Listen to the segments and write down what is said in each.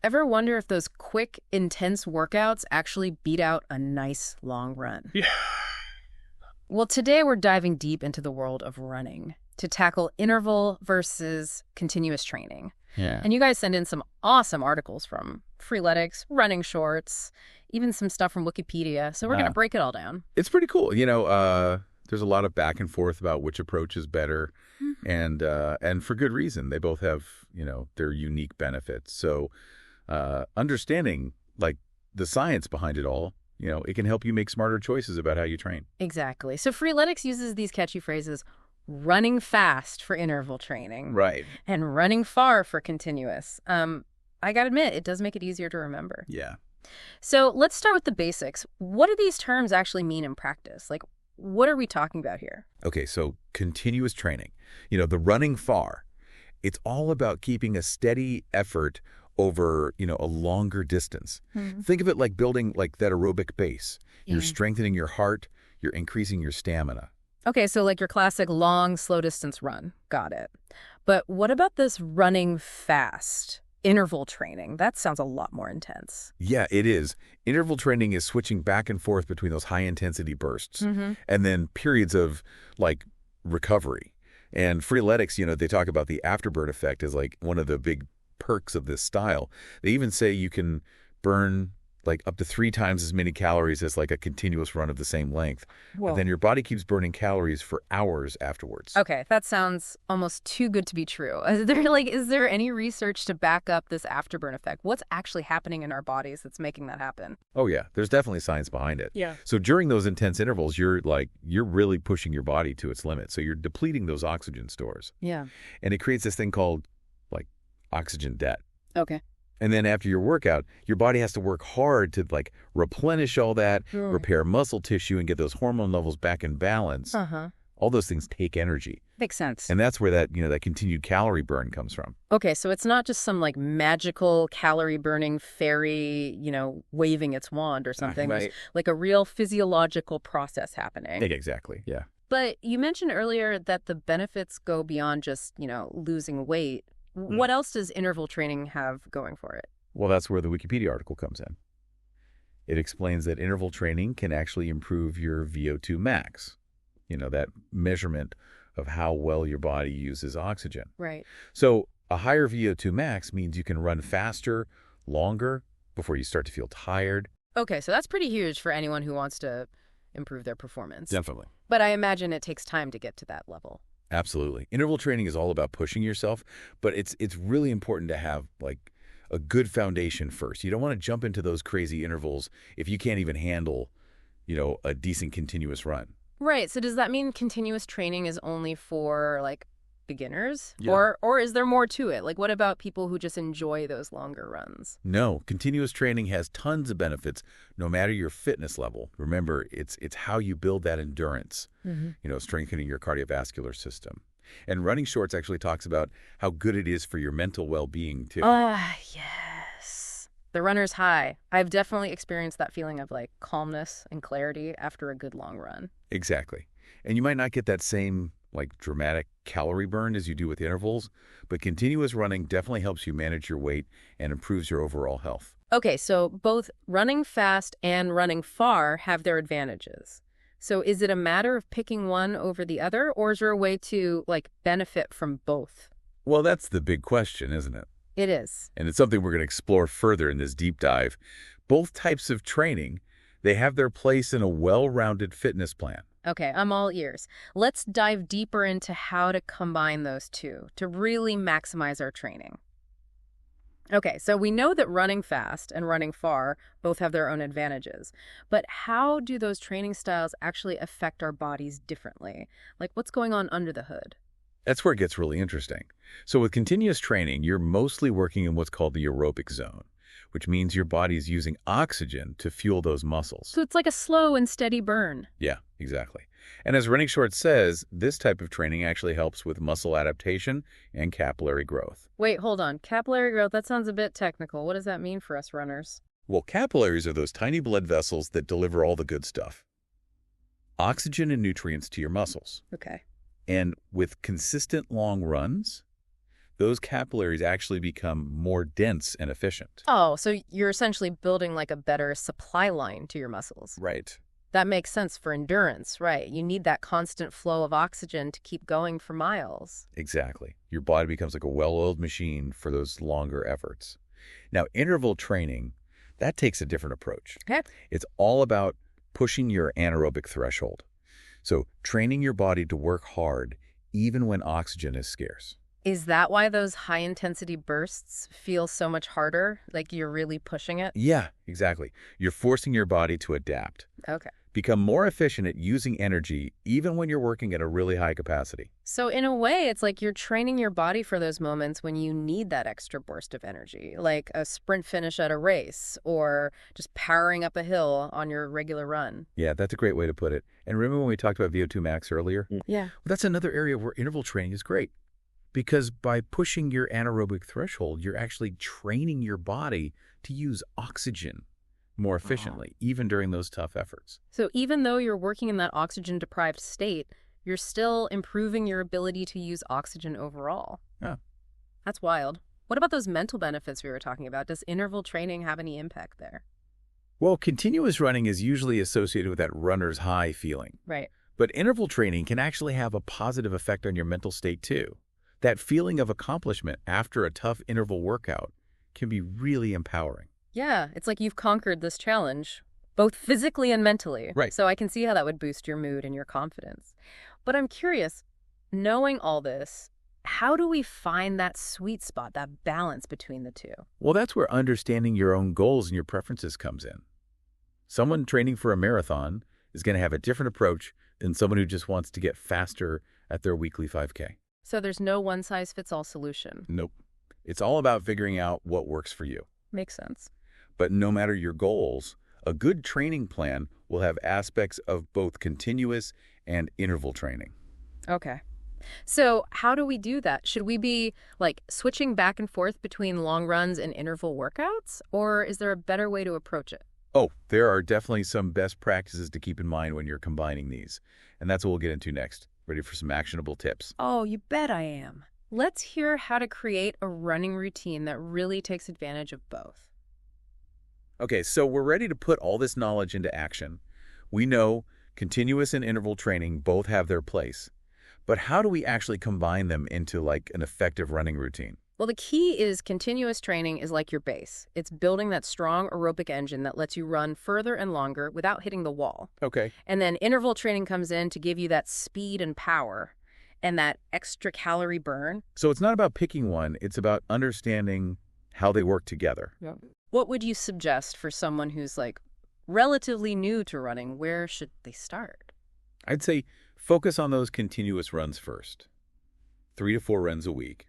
Ever wonder if those quick, intense workouts actually beat out a nice long run? Yeah. Well, today we're diving deep into the world of running to tackle interval versus continuous training. Yeah. And you guys send in some awesome articles from Freeletics, Running Shorts, even some stuff from Wikipedia. So we're going to break it all down. It's pretty cool. There's a lot of back and forth about which approach is better, and for good reason. They both have, their unique benefits. So understanding like the science behind it all, it can help you make smarter choices about how you train. Exactly. So Freeletics uses these catchy phrases, running fast for interval training. Right. And running far for continuous. I got to admit, it does make it easier to remember. Yeah. So let's start with the basics. What do these terms actually mean in practice? Like, what are we talking about here? Okay, so continuous training, the running far, it's all about keeping a steady effort over, a longer distance. Think of it like building like that aerobic base. You're strengthening your heart, you're increasing your stamina. Okay, so like your classic long, slow distance run. Got it. But what about this running fast? Interval training. That sounds a lot more intense. Yeah, it is. Interval training is switching back and forth between those high-intensity bursts and then periods of, like, recovery. And Freeletics, they talk about the afterburn effect as, like, one of the big perks of this style. They even say you can burn, like, up to 3 times as many calories as, like, a continuous run of the same length. Whoa. But then your body keeps burning calories for hours afterwards. Okay, that sounds almost too good to be true. Is there any research to back up this afterburn effect? What's actually happening in our bodies that's making that happen? Oh, yeah. There's definitely science behind it. Yeah. So during those intense intervals, you're really pushing your body to its limit. So you're depleting those oxygen stores. Yeah. And it creates this thing called, like, oxygen debt. Okay. And then after your workout, your body has to work hard to, like, replenish all that, repair muscle tissue, and get those hormone levels back in balance. All those things take energy. Makes sense. And that's where that, that continued calorie burn comes from. Okay, so it's not just some, like, magical calorie-burning fairy, waving its wand or something. Right. There's, like, a real physiological process happening. Exactly, yeah. But you mentioned earlier that the benefits go beyond just, losing weight. What else does interval training have going for it? Well, that's where the Wikipedia article comes in. It explains that interval training can actually improve your VO2 max, that measurement of how well your body uses oxygen. Right. So a higher VO2 max means you can run faster, longer, before you start to feel tired. Okay, so that's pretty huge for anyone who wants to improve their performance. Definitely. But I imagine it takes time to get to that level. Absolutely. Interval training is all about pushing yourself, but it's really important to have, like, a good foundation first. You don't want to jump into those crazy intervals if you can't even handle, a decent continuous run. Right. So does that mean continuous training is only for, like, beginners? Yeah. Or is there more to it? Like, what about people who just enjoy those longer runs? No, continuous training has tons of benefits, no matter your fitness level. Remember, it's how you build that endurance, strengthening your cardiovascular system. And Running Shorts actually talks about how good it is for your mental well-being, too. Yes. The runner's high. I've definitely experienced that feeling of, like, calmness and clarity after a good long run. Exactly. And you might not get that same, like, dramatic calorie burn as you do with intervals, but continuous running definitely helps you manage your weight and improves your overall health. Okay, so both running fast and running far have their advantages. So is it a matter of picking one over the other, or is there a way to, like, benefit from both? Well, that's the big question, isn't it? It is. And it's something we're going to explore further in this deep dive. Both types of training, they have their place in a well-rounded fitness plan. Okay, I'm all ears. Let's dive deeper into how to combine those two to really maximize our training. Okay, so we know that running fast and running far both have their own advantages. But how do those training styles actually affect our bodies differently? Like, what's going on under the hood? That's where it gets really interesting. So with continuous training, you're mostly working in what's called the aerobic zone, which means your body's using oxygen to fuel those muscles. So it's like a slow and steady burn. Yeah, exactly. And as Running Shorts says, this type of training actually helps with muscle adaptation and capillary growth. Wait, hold on. Capillary growth, that sounds a bit technical. What does that mean for us runners? Well, capillaries are those tiny blood vessels that deliver all the good stuff. Oxygen and nutrients to your muscles. Okay. And with consistent long runs, those capillaries actually become more dense and efficient. Oh, so you're essentially building like a better supply line to your muscles. Right. That makes sense for endurance, right? You need that constant flow of oxygen to keep going for miles. Exactly. Your body becomes like a well-oiled machine for those longer efforts. Now, interval training, that takes a different approach. Okay. It's all about pushing your anaerobic threshold. So training your body to work hard even when oxygen is scarce. Is that why those high-intensity bursts feel so much harder? Like you're really pushing it? Yeah, exactly. You're forcing your body to adapt. Okay. Become more efficient at using energy even when you're working at a really high capacity. So in a way, it's like you're training your body for those moments when you need that extra burst of energy, like a sprint finish at a race or just powering up a hill on your regular run. Yeah, that's a great way to put it. And remember when we talked about VO2 max earlier? Yeah. Well, that's another area where interval training is great. Because by pushing your anaerobic threshold, you're actually training your body to use oxygen more efficiently, even during those tough efforts. So even though you're working in that oxygen-deprived state, you're still improving your ability to use oxygen overall. Yeah. That's wild. What about those mental benefits we were talking about? Does interval training have any impact there? Well, continuous running is usually associated with that runner's high feeling. Right. But interval training can actually have a positive effect on your mental state too. That feeling of accomplishment after a tough interval workout can be really empowering. Yeah, it's like you've conquered this challenge, both physically and mentally. Right. So I can see how that would boost your mood and your confidence. But I'm curious, knowing all this, how do we find that sweet spot, that balance between the two? Well, that's where understanding your own goals and your preferences comes in. Someone training for a marathon is going to have a different approach than someone who just wants to get faster at their weekly 5K. So there's no one-size-fits-all solution. Nope. It's all about figuring out what works for you. Makes sense. But no matter your goals, a good training plan will have aspects of both continuous and interval training. Okay. So how do we do that? Should we be like switching back and forth between long runs and interval workouts? Or is there a better way to approach it? Oh, there are definitely some best practices to keep in mind when you're combining these. And that's what we'll get into next. Ready for some actionable tips? Oh, you bet I am. Let's hear how to create a running routine that really takes advantage of both. Okay, so we're ready to put all this knowledge into action. We know continuous and interval training both have their place. But how do we actually combine them into like an effective running routine? Well, the key is continuous training is like your base. It's building that strong aerobic engine that lets you run further and longer without hitting the wall. Okay. And then interval training comes in to give you that speed and power and that extra calorie burn. So it's not about picking one, it's about understanding how they work together. Yeah. What would you suggest for someone who's like relatively new to running? Where should they start? I'd say focus on those continuous runs first. 3 to 4 runs a week.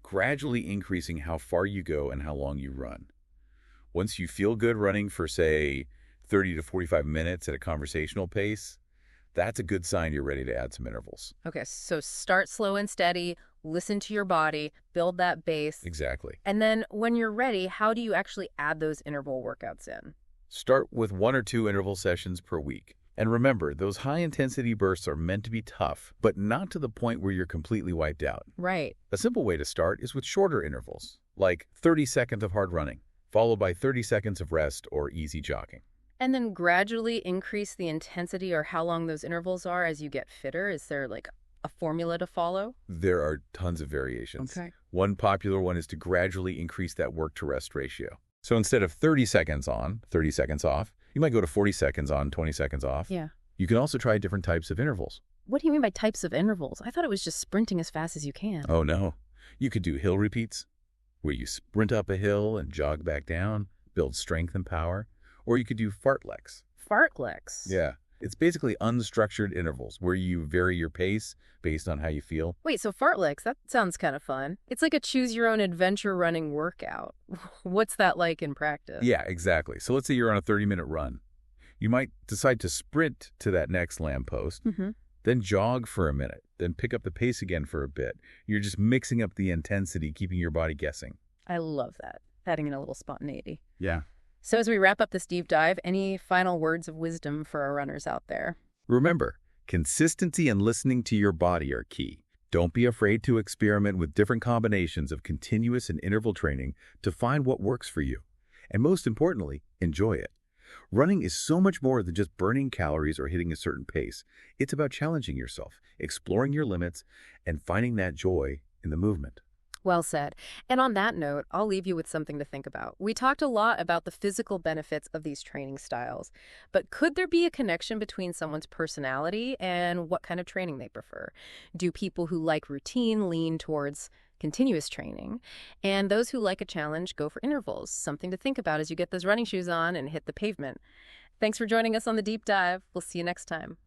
Gradually increasing how far you go and how long you run. Once you feel good running for, say, 30 to 45 minutes at a conversational pace, that's a good sign you're ready to add some intervals. Okay, so start slow and steady, listen to your body, build that base. Exactly. And then when you're ready, how do you actually add those interval workouts in? Start with 1 or 2 interval sessions per week. And remember, those high-intensity bursts are meant to be tough, but not to the point where you're completely wiped out. Right. A simple way to start is with shorter intervals, like 30 seconds of hard running, followed by 30 seconds of rest or easy jogging. And then gradually increase the intensity or how long those intervals are as you get fitter? Is there like a formula to follow? There are tons of variations. Okay. One popular one is to gradually increase that work-to-rest ratio. So instead of 30 seconds on, 30 seconds off, you might go to 40 seconds on, 20 seconds off. Yeah. You can also try different types of intervals. What do you mean by types of intervals? I thought it was just sprinting as fast as you can. Oh, no. You could do hill repeats, where you sprint up a hill and jog back down, build strength and power. Or you could do fartleks. Fartleks? Yeah. It's basically unstructured intervals where you vary your pace based on how you feel. Wait, so fartleks, that sounds kind of fun. It's like a choose-your-own-adventure running workout. What's that like in practice? Yeah, exactly. So let's say you're on a 30-minute run. You might decide to sprint to that next lamppost, then jog for a minute, then pick up the pace again for a bit. You're just mixing up the intensity, keeping your body guessing. I love that, adding in a little spontaneity. Yeah. So as we wrap up this deep dive, any final words of wisdom for our runners out there? Remember, consistency and listening to your body are key. Don't be afraid to experiment with different combinations of continuous and interval training to find what works for you. And most importantly, enjoy it. Running is so much more than just burning calories or hitting a certain pace. It's about challenging yourself, exploring your limits, and finding that joy in the movement. Well said. And on that note, I'll leave you with something to think about. We talked a lot about the physical benefits of these training styles, but could there be a connection between someone's personality and what kind of training they prefer? Do people who like routine lean towards continuous training, and those who like a challenge go for intervals? Something to think about as you get those running shoes on and hit the pavement. Thanks for joining us on the deep dive. We'll see you next time.